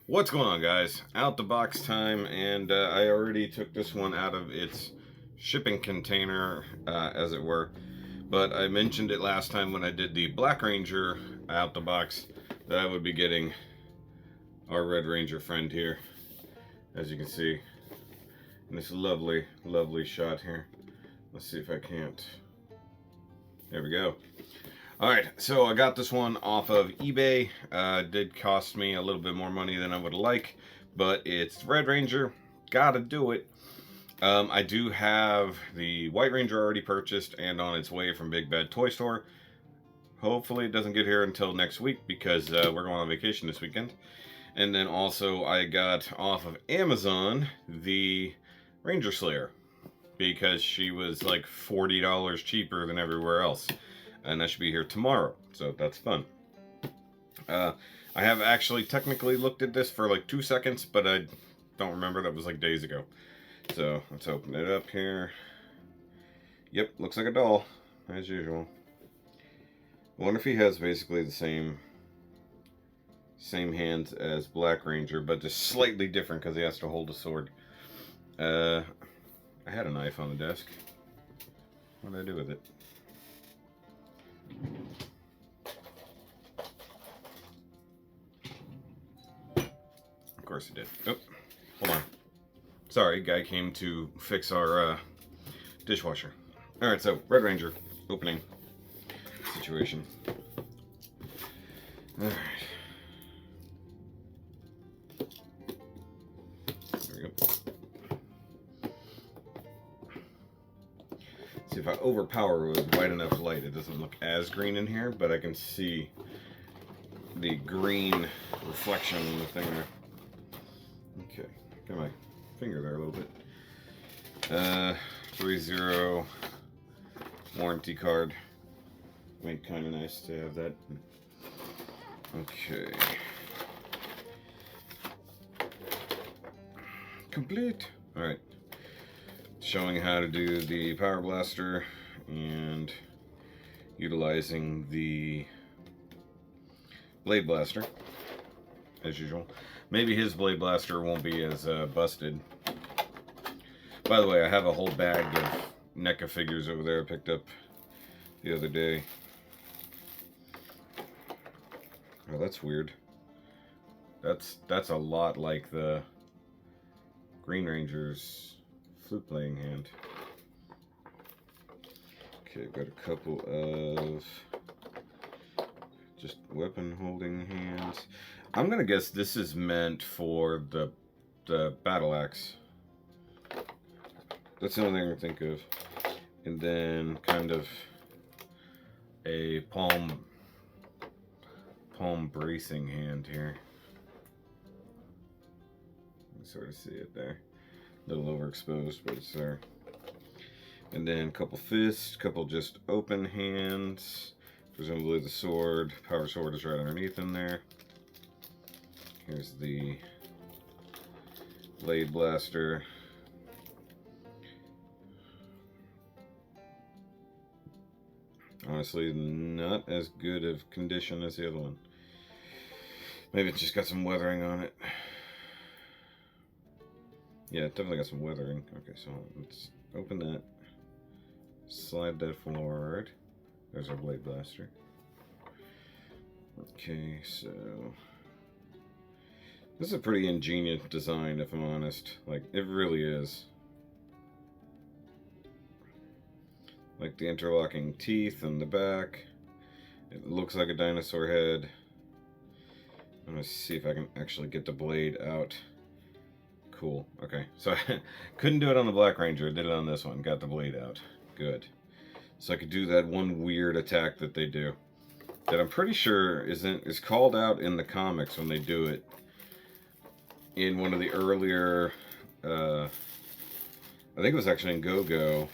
What's going on, guys? Out the box time, and I already took this one out of its shipping container, as it were. But I mentioned it last time when I did the Black Ranger out the box that I would be getting our Red Ranger friend here, as you can see, in this lovely, lovely shot here. Let's see if I can't. There we go. Alright, so I got this one off of eBay. It did cost me a little bit more money than I would like, but it's Red Ranger. Gotta do it. I do have the White Ranger already purchased and on its way from Big Bad Toy Store. Hopefully it doesn't get here until next week because we're going on vacation this weekend. And then also I got off of Amazon the Ranger Slayer because she was like $40 cheaper than everywhere else. And that should be here tomorrow, so that's fun. I have actually technically looked at this for like 2 seconds, but I don't remember. That was like days ago. So let's open it up here. Yep, looks like a doll, as usual. I wonder if he has basically the same hands as Black Ranger, but just slightly different because he has to hold a sword. I had a knife on the desk. What did I do with it? Of course he did. Oh, hold on. Sorry, guy came to fix our dishwasher. Alright, so Red Ranger opening situation. Alright. There we go. See, if I overpower with white enough light, it doesn't look as green in here, but I can see the green reflection in the thing there. Okay, got my finger there a little bit. Threezero warranty card. Made kind of nice to have that. Okay. Complete. All right. Showing how to do the power blaster and utilizing the blade blaster as usual. Maybe his blade blaster won't be as busted. By the way, I have a whole bag of NECA figures over there I picked up the other day. Oh, that's weird. That's a lot like the Green Ranger's flute playing hand. Okay, I've got a couple of just weapon holding hands. I'm gonna guess this is meant for the battle axe. That's the only thing I can think of. And then kind of a palm bracing hand here. You can sort of see it there. A little overexposed, but it's there. And then a couple fists, couple just open hands. Presumably the sword, power sword is right underneath in there. Here's the blade blaster. Honestly, not as good of condition as the other one. Maybe it's just got some weathering on it. Yeah, it definitely got some weathering. Okay, so let's open that. Slide that forward. There's our blade blaster. Okay, so this is a pretty ingenious design, if I'm honest. Like, it really is. Like the interlocking teeth in the back. It looks like a dinosaur head. I'm gonna see if I can actually get the blade out. Cool. Okay, so I couldn't do it on the Black Ranger. I did it on this one. Got the blade out. Good. So I could do that one weird attack that they do, that I'm pretty sure is called out in the comics when they do it. In one of the earlier, I think it was actually in Go-Go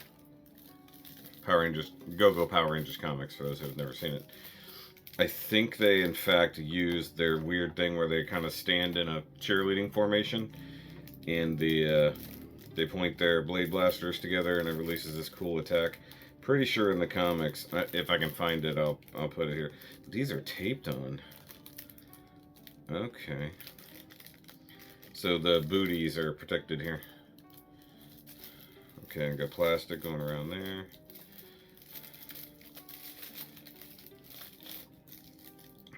Power Rangers, Go-Go Power Rangers comics, for those who have never seen it. I think they, in fact, used their weird thing where they kind of stand in a cheerleading formation, and they point their blade blasters together, and it releases this cool attack. Pretty sure in the comics, if I can find it, I'll put it here. These are taped on. Okay. so the booties are protected here. Okay, I got plastic going around there.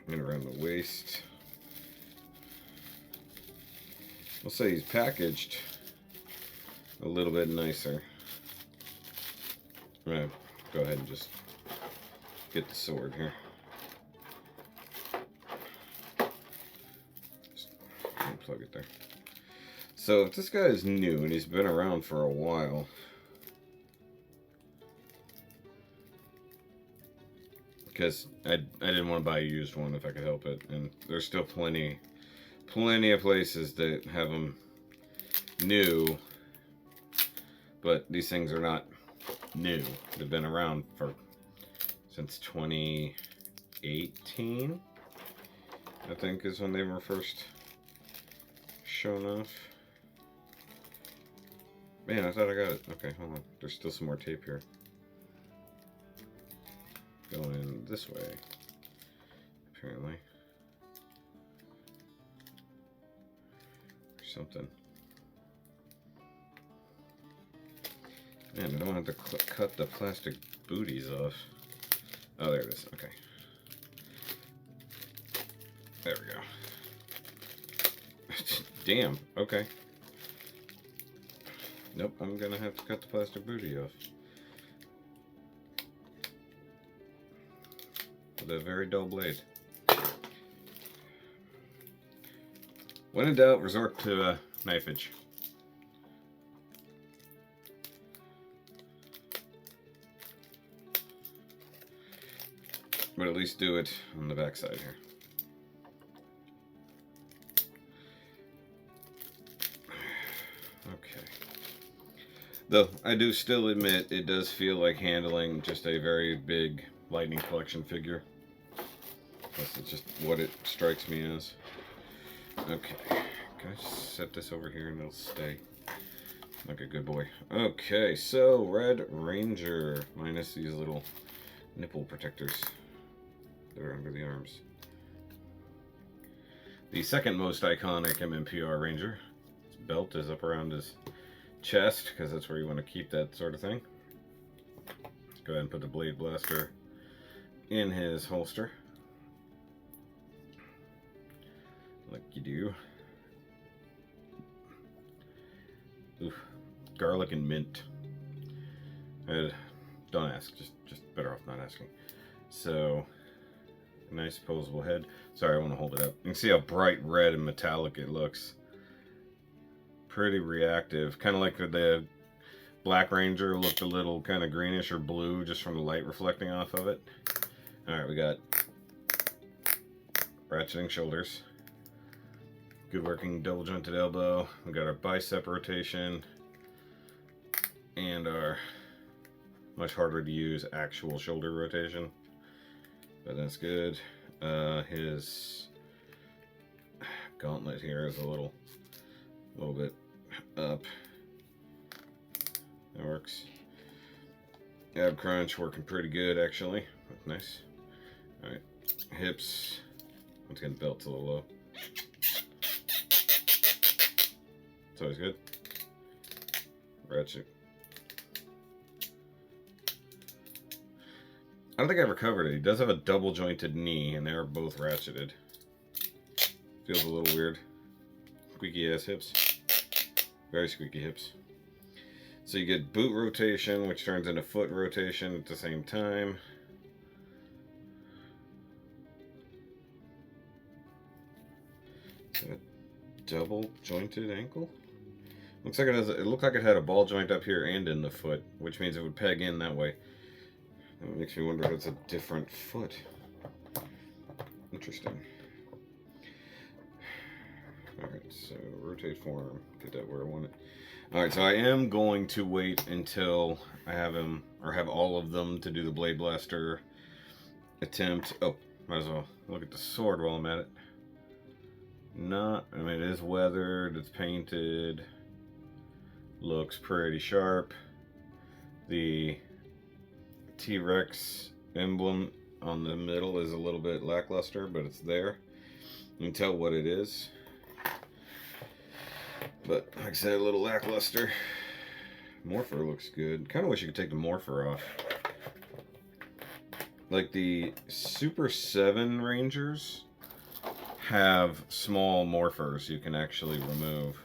And around the waist. I'll say he's packaged a little bit nicer. I'm gonna go ahead and just get the sword here. Just unplug it there. So if this guy is new and he's been around for a while, because I didn't want to buy a used one if I could help it, and there's still plenty of places that have them new, but these things are not new. They've been around since 2018, I think, is when they were first shown off. Man, I thought I got it. Okay, hold on. There's still some more tape here. Going this way, apparently. Or something. Man, I don't have to cut the plastic booties off. Oh, there it is. Okay. There we go. Damn. Okay. Nope, I'm gonna have to cut the plastic booty off. With a very dull blade. When in doubt, resort to knife edge. But at least do it on the back side here. Okay. Though I do still admit it does feel like handling just a very big Lightning Collection figure. That's just what it strikes me as. Okay. Can I just set this over here and it'll stay? Like a good boy. Okay, so Red Ranger, minus these little nipple protectors that are under the arms. The second most iconic Mmpr Ranger. His belt is up around his chest, because that's where you want to keep that sort of thing. Let's go ahead and put the blade blaster in his holster. Like you do. Oof. Garlic and mint. Don't ask, just better off not asking. So, nice posable head. Sorry, I want to hold it up. You can see how bright red and metallic it looks. Pretty reactive. Kind of like the Black Ranger looked a little kind of greenish or blue just from the light reflecting off of it. Alright, we got ratcheting shoulders. Good working double jointed elbow. We got our bicep rotation. And our much harder to use actual shoulder rotation. But that's good. His gauntlet here is a little bit up. That works. Ab crunch working pretty good actually. That's nice. Alright. Hips. Once again, belt's a little low. It's always good. Ratchet. I don't think I ever covered it. He does have a double jointed knee, and they're both ratcheted. Feels a little weird. Squeaky ass hips. Very squeaky hips. So you get boot rotation, which turns into foot rotation at the same time. A double jointed ankle? Looks like it has. It looked like it had a ball joint up here and in the foot, which means it would peg in that way. That makes me wonder if it's a different foot. Interesting. Alright, so rotate form. Get that where I want it. Alright, so I am going to wait until I have him, or have all of them, to do the Blade Blaster attempt. Oh, might as well look at the sword while I'm at it. I mean, it is weathered, it's painted, looks pretty sharp. The T-Rex emblem on the middle is a little bit lackluster, but it's there. You can tell what it is. But like I said, a little lackluster. Morpher looks good. Kind of wish you could take the Morpher off. Like the Super 7 Rangers have small morphers you can actually remove.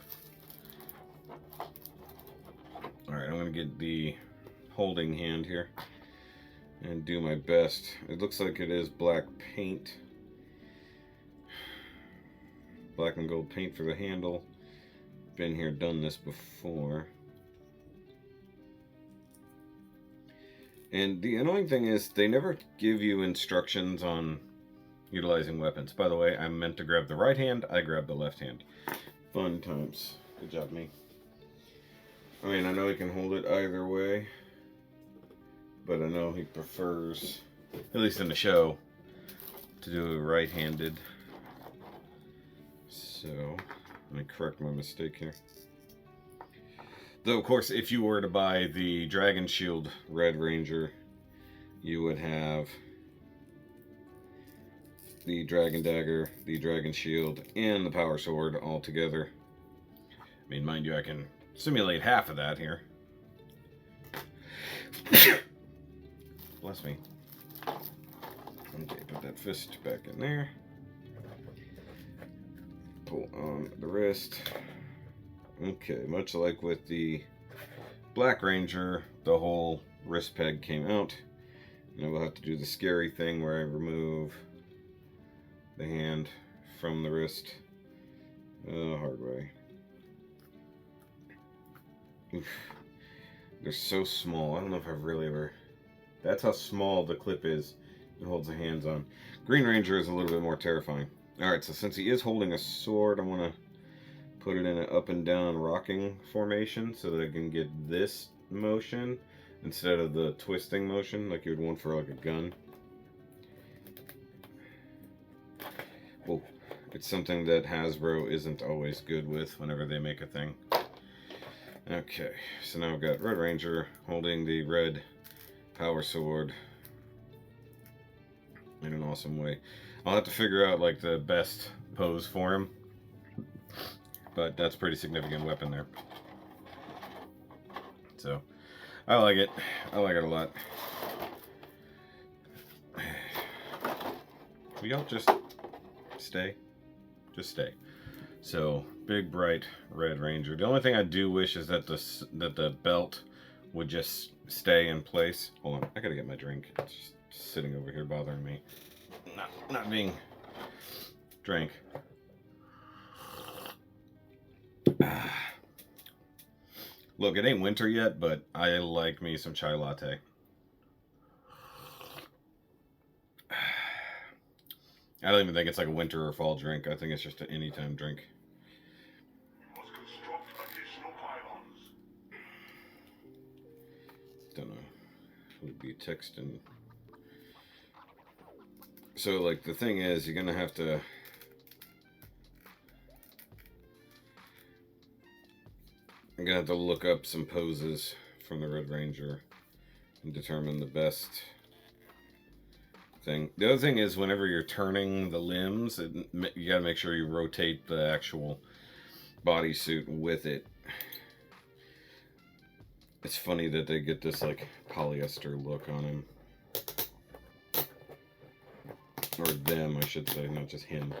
Alright, I'm going to get the holding hand here and do my best. It looks like it is black paint. Black and gold paint for the handle. Been here, done this before. And the annoying thing is they never give you instructions on utilizing weapons. By the way, I meant to grab the right hand, I grabbed the left hand. Fun times. Good job, me. I mean, I know he can hold it either way, but I know he prefers, at least in the show, to do it right-handed. So, let me correct my mistake here. Though, of course, if you were to buy the Dragon Shield Red Ranger, you would have the Dragon Dagger, the Dragon Shield, and the Power Sword all together. I mean, mind you, I can simulate half of that here. Bless me. Okay, put that fist back in there. Pull on the wrist. Okay, much like with the Black Ranger, the whole wrist peg came out. Now we'll have to do the scary thing where I remove the hand from the wrist the hard way. Oof. They're so small. I don't know if I've really ever... That's how small the clip is it holds the hands on. Green Ranger is a little bit more terrifying. Alright, so since he is holding a sword, I want to put it in an up and down rocking formation so that I can get this motion instead of the twisting motion like you would want for like a gun. Well, it's something that Hasbro isn't always good with whenever they make a thing. Okay, so now I've got Red Ranger holding the red power sword in an awesome way. I'll have to figure out like the best pose for him, but that's a pretty significant weapon there. So, I like it. I like it a lot. Will y'all just stay? Just stay. So, big bright Red Ranger. The only thing I do wish is that the belt would just stay in place. Hold on, I gotta get my drink. It's just sitting over here bothering me. Not being drank. Look, it ain't winter yet, but I like me some chai latte. I don't even think it's like a winter or fall drink. I think it's just an anytime drink. Don't know. Would be texting. So, like, the thing is, you're gonna have to... I'm gonna have to look up some poses from the Red Ranger and determine the best thing. The other thing is, whenever you're turning the limbs, you gotta make sure you rotate the actual bodysuit with it. It's funny that they get this, like, polyester look on him. Or them, I should say, not just him.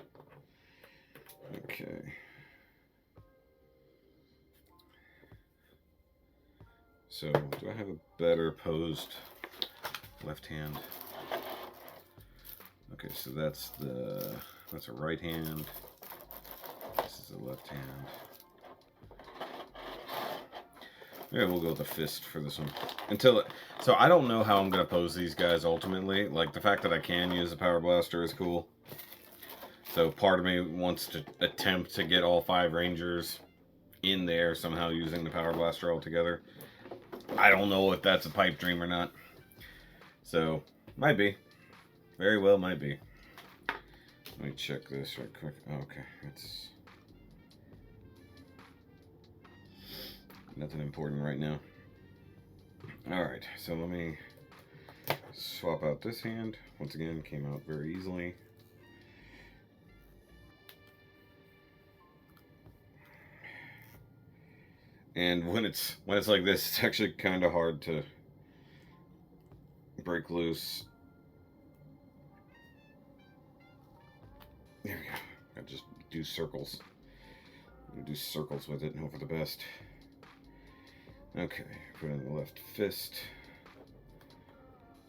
Okay. So, do I have a better posed left hand? Okay, so that's a right hand. This is a left hand. Yeah, we'll go with the fist for this one. So I don't know how I'm going to pose these guys ultimately. Like, the fact that I can use a power blaster is cool. So part of me wants to attempt to get all 5 Rangers in there somehow using the power blaster altogether. I don't know if that's a pipe dream or not. So, might be. Very well might be. Let me check this real quick. Okay, it's... nothing important right now. Alright, so let me swap out this hand. Once again, came out very easily. And when it's like this, it's actually kind of hard to break loose. There we go. I just do circles. Do circles with it and hope for the best. Okay, put in the left fist.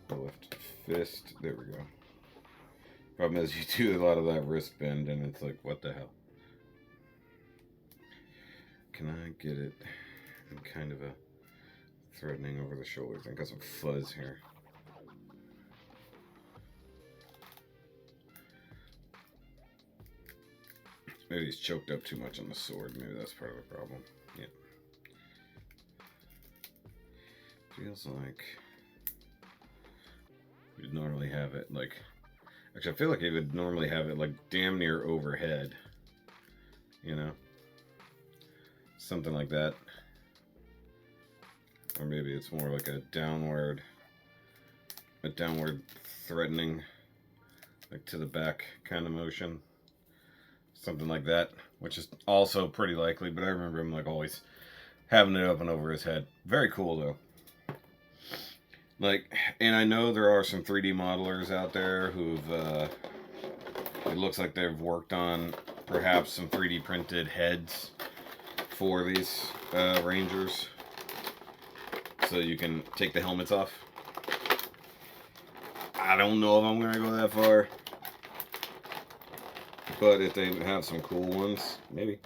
The left fist. There we go. Problem is, you do a lot of that wrist bend, and it's like, what the hell? Can I get it in kind of a threatening over the shoulder thing? Got some fuzz here. Maybe he's choked up too much on the sword. Maybe that's part of the problem. Yeah. Feels like you'd normally have it like... Actually, I feel like you would normally have it like damn near overhead. You know? Something like that. Or maybe it's more like a downward threatening, like to the back kind of motion. Something like that, which is also pretty likely, but I remember him like always having it up and over his head. Very cool though. Like, and I know there are some 3D modelers out there who've, it looks like they've worked on perhaps some 3D printed heads for these Rangers, so you can take the helmets off. I don't know if I'm gonna go that far, but if they have some cool ones, maybe.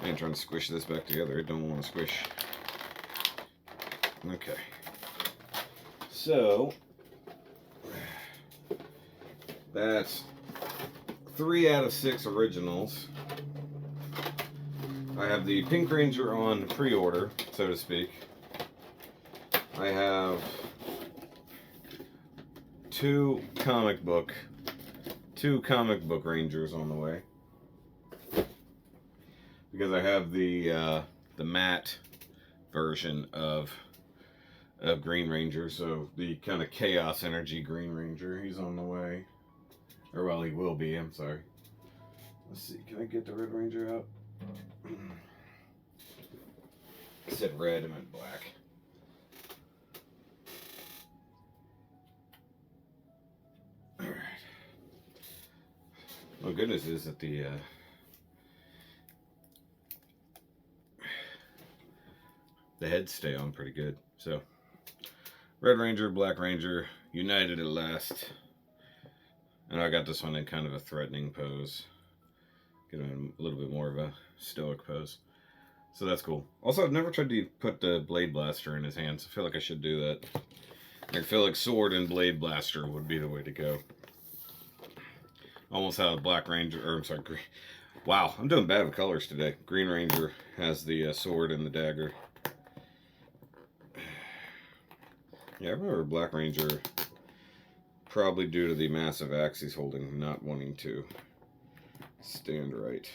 I'm trying to squish this back together. I don't want to squish. Okay. So that's 3 out of 6 originals. I have the Pink Ranger on pre-order, so to speak. I have 2 comic book Rangers on the way, because I have the matte version of Green Ranger, so the kind of Chaos Energy Green Ranger, he's on the way. Or, well, he will be, I'm sorry. Let's see, can I get the Red Ranger out? I said red, I meant black. Alright. Well, goodness is that the heads stay on pretty good. So, Red Ranger, Black Ranger, united at last. And I got this one in kind of a threatening pose. Get him a little bit more of a stoic pose. So that's cool. Also, I've never tried to put the Blade Blaster in his hands. I feel like I should do that. I feel like Sword and Blade Blaster would be the way to go. Almost how the Black Ranger, or I'm sorry, Green. Wow, I'm doing bad with colors today. Green Ranger has the sword and the dagger. Yeah, I remember Black Ranger, probably due to the massive axe he's holding, not wanting to stand right.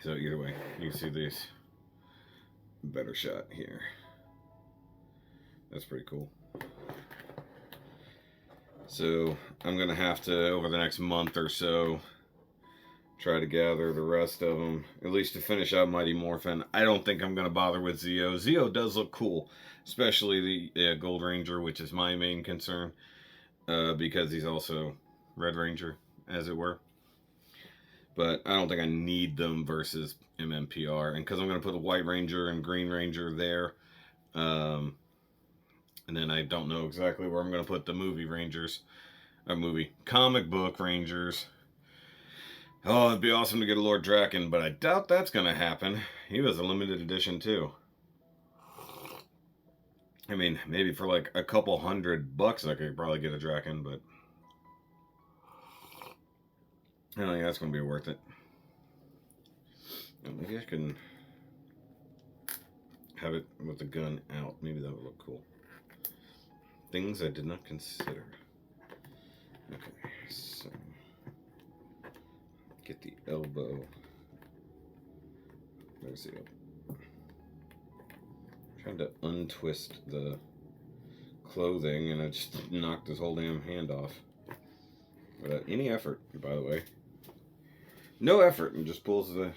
So either way, you can see this better shot here. That's pretty cool. So I'm going to have to, over the next month or so, try to gather the rest of them, at least to finish out Mighty Morphin. I don't think I'm going to bother with Zeo. Zeo does look cool, especially the Gold Ranger, which is my main concern, because he's also Red Ranger, as it were. But I don't think I need them versus Mmpr. And because I'm going to put a White Ranger and Green Ranger there, and then I don't know exactly where I'm going to put the movie Rangers, comic book Rangers. Oh, it'd be awesome to get a Lord Draken, but I doubt that's going to happen. He was a limited edition too. I mean, maybe for like a couple $100 I could probably get a Draken, but I don't think that's going to be worth it. Maybe I can have it with the gun out. Maybe that would look cool. Things I did not consider. Okay, so get the elbow. There's the elbow. Trying to untwist the clothing, and I just knocked his whole damn hand off. any effort, by the way. No effort, and just pulls the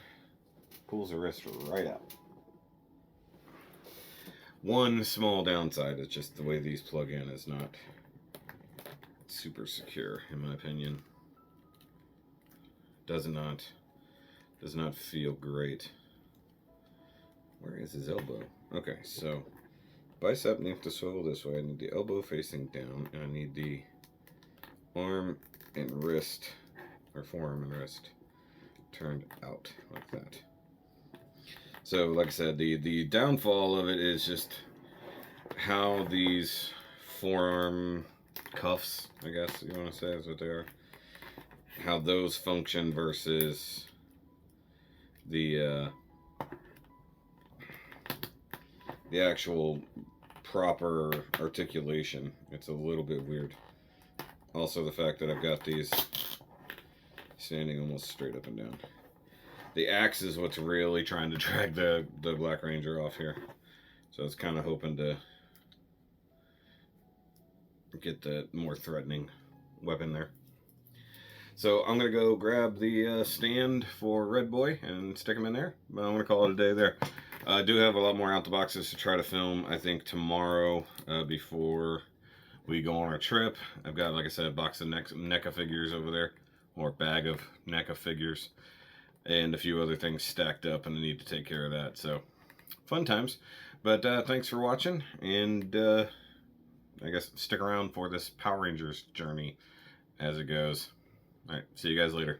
wrist right out. One small downside is just the way these plug in is not super secure, in my opinion. Does not feel great. Where is his elbow? Okay, so bicep needs to swivel this way. I need the elbow facing down, and I need the arm and wrist, or forearm and wrist, turned out like that. So, like I said, the downfall of it is just how these forearm cuffs, I guess you want to say is what they are, how those function versus the actual proper articulation. It's a little bit weird. Also, the fact that I've got these standing almost straight up and down. The axe is what's really trying to drag the Black Ranger off here. So it's kind of hoping to get the more threatening weapon there. So I'm going to go grab the stand for Red Boy and stick him in there. But I'm going to call it a day there. I do have a lot more out the boxes to try to film, I think, tomorrow before we go on our trip. I've got, like I said, a box of NECA figures over there, or bag of NECA figures, and a few other things stacked up, and I need to take care of that. So, fun times. But thanks for watching, and I guess stick around for this Power Rangers journey as it goes. Alright, see you guys later.